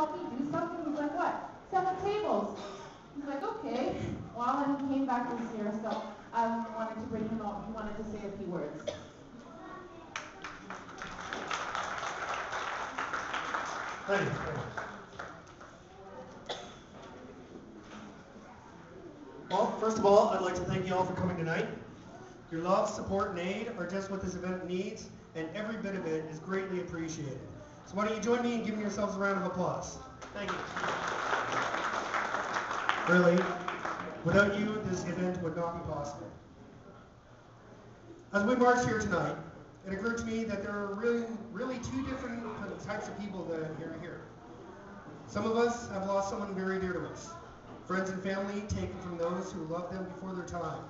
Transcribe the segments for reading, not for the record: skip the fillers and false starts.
help me do something? He's like, what? Set up tables. He's like, okay. Well, and he came back this year, so I wanted to bring him out. He wanted to say a few words. Thank you. Well, first of all, I'd like to thank you all for coming tonight. Your love, support, and aid are just what this event needs, and every bit of it is greatly appreciated. So why don't you join me in giving yourselves a round of applause. Thank you. Really, without you, this event would not be possible. As we march here tonight, it occurred to me that there are really two different types of people that are here. Some of us have lost someone very dear to us. Friends and family taken from those who loved them before their time.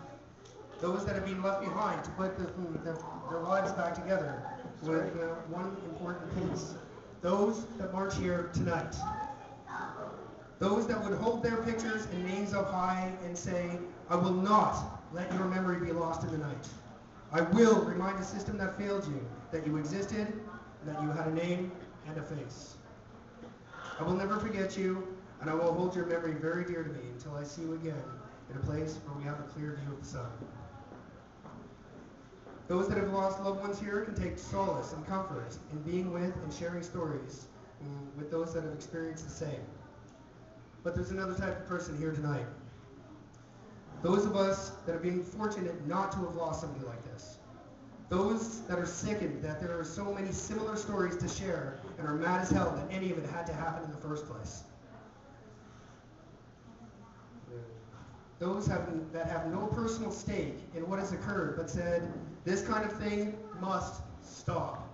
Those that have been left behind to put their lives back together with one important piece. Those that march here tonight. Those that would hold their pictures and names up high and say, I will not let your memory be lost in the night. I will remind the system that failed you that you existed, that you had a name and a face. I will never forget you, and I will hold your memory very dear to me until I see you again in a place where we have a clear view of the sun. Those that have lost loved ones here can take solace and comfort in being with and sharing stories with those that have experienced the same. But there's another type of person here tonight. Those of us that have been fortunate not to have lost somebody like this. Those that are sickened that there are so many similar stories to share and are mad as hell that any of it had to happen in the first place. Those that have no personal stake in what has occurred, but said, this kind of thing must stop.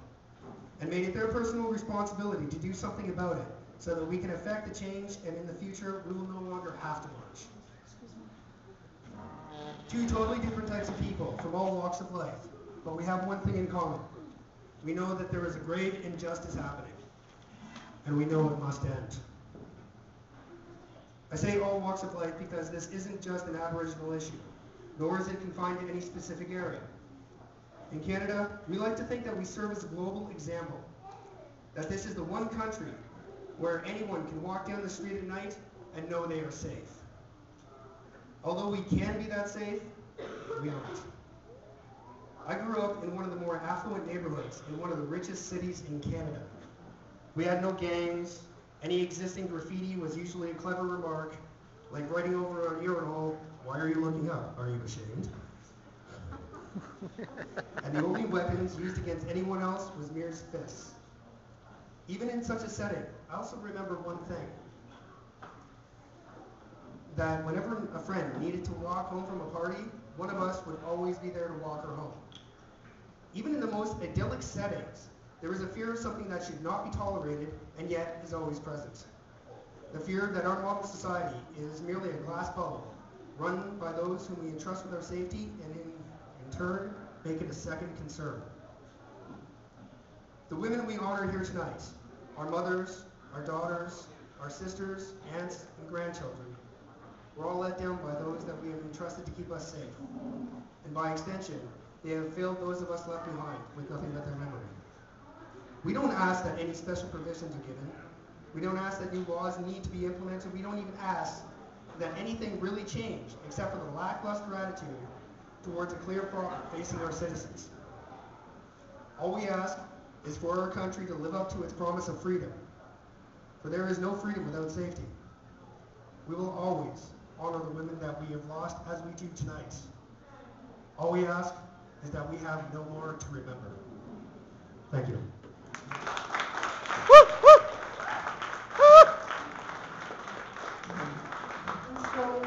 And made it their personal responsibility to do something about it so that we can affect the change and in the future we will no longer have to march. Two totally different types of people from all walks of life, but we have one thing in common. We know that there is a grave injustice happening, and we know it must end. I say all walks of life because this isn't just an Aboriginal issue, nor is it confined to any specific area. In Canada, we like to think that we serve as a global example, that this is the one country where anyone can walk down the street at night and know they are safe. Although we can be that safe, we aren't. I grew up in one of the more affluent neighborhoods in one of the richest cities in Canada. We had no gangs. Any existing graffiti was usually a clever remark, like writing over on urinal, why are you looking up? Are you ashamed? And the only weapons used against anyone else was mere fists. Even in such a setting, I also remember one thing. That whenever a friend needed to walk home from a party, one of us would always be there to walk her home. Even in the most idyllic settings, there is a fear of something that should not be tolerated and yet is always present. The fear that our model society is merely a glass bubble, run by those whom we entrust with our safety and in turn make it a second concern. The women we honor here tonight, our mothers, our daughters, our sisters, aunts, and grandchildren, we're all let down by those that we have entrusted to keep us safe. And by extension, they have failed those of us left behind with nothing but their memory. We don't ask that any special provisions are given. We don't ask that new laws need to be implemented. We don't even ask that anything really change except for the lackluster attitude towards a clear problem facing our citizens. All we ask is for our country to live up to its promise of freedom. For there is no freedom without safety. We will always honor the women that we have lost as we do tonight. All we ask is that we have no more to remember. Thank you. So